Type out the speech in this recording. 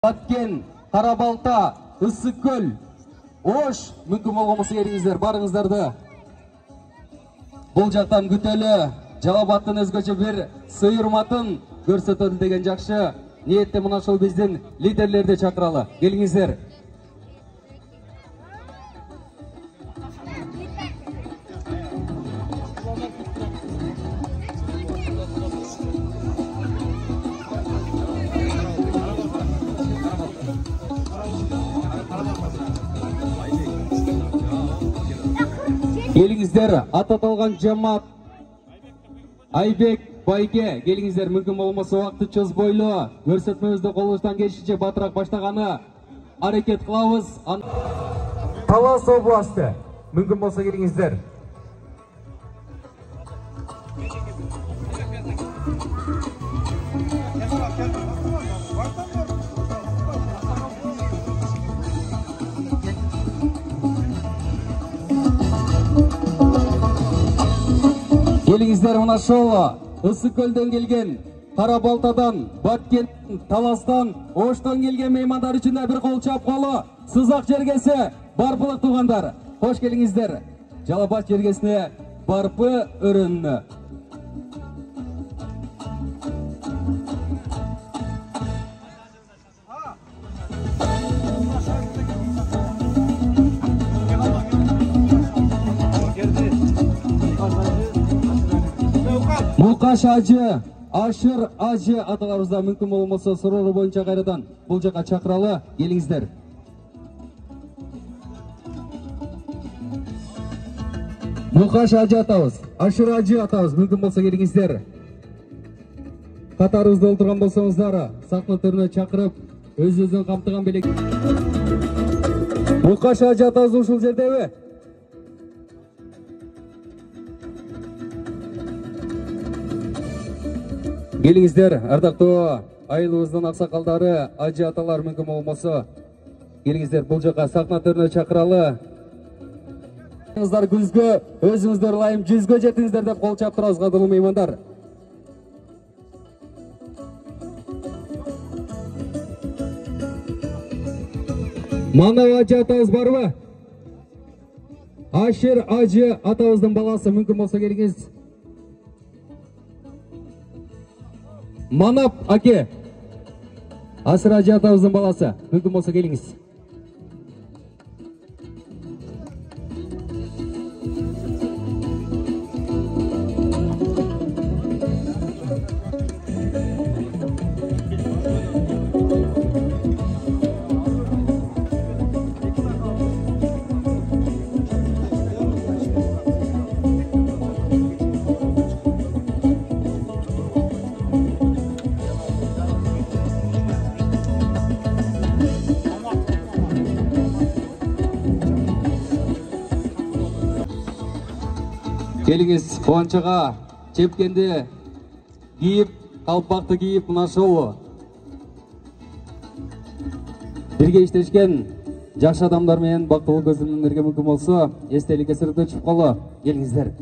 Баткен, Қарабалта, Ысыккөл, Ош, мүмкін болғымысы еріңіздер, барыңыздарды. Бұл жақтан күтелі, жалабаттың өзгөчө бір сыйырматын көрсөтөлү деген жақшы ниетте мына шоу біздің лидерлерді чакыралы. Келіңіздер. Келіңіздер, ат аталған жамаат Айбек Байке, келіңіздер, мүмкін болмаса уақытты чөз бойлы, көрсөтмөбүздү колуштан келишинче батыраак баштаганы аракет кылабыз. Талас областы, мүмкін болса келіңіздер. Келіңіздер, мына шоу Ысыккөлдөн келген, Қарабалтадан, Баткен, Таластан, Оштан келген меймандар үшін бір қол чапқалы, сызақ жергесі, барпылық туғандар. Хош келіңіздер, Жалабат жергесіне барпы өрінні. Мұқаш ажы, Ашыр ажы аталарымызда мүмкін болмаса сұроры бойынша қайрадан бұл жаққа чақыралы. Келіңіздер. Мұқаш ажы атауыз, Ашыр ажы атауыз, мүмкін болса келіңіздер. Қатарыңызды отырған болсаңыздар, сахна түріне чақырып, өз-өзін қамтыған белек. Мұқаш ажы атауыз ұшыл жердеуі. Келіңіздер, ардақтуу айылыбыздын аксакалдары, ажы аталар мүмкін болмаса. Келіңіздер, бұл жаққа сахна түріне чакыралы. Күзгө, өзіңіздер лайым 100-ге жетіңіздер деп қол чаптырабыз, кадырлуу меймандар. Манав ажы атабыз барбы? Ашыр ажы атабыздын баласы, мүмкін болса келіңіз. Манап аке, Асыр ажы атабыздың баласы, мүмкін болса келіңіз. Келіңіз, қуанчаға чепкенді киіп, қалпақты киіп, мына шоу бірге іштешкен жақшы адамдар мен бақтылы көзімдерге мүмкін болса, естелік әсірді чүп қалы. Келіңіздер.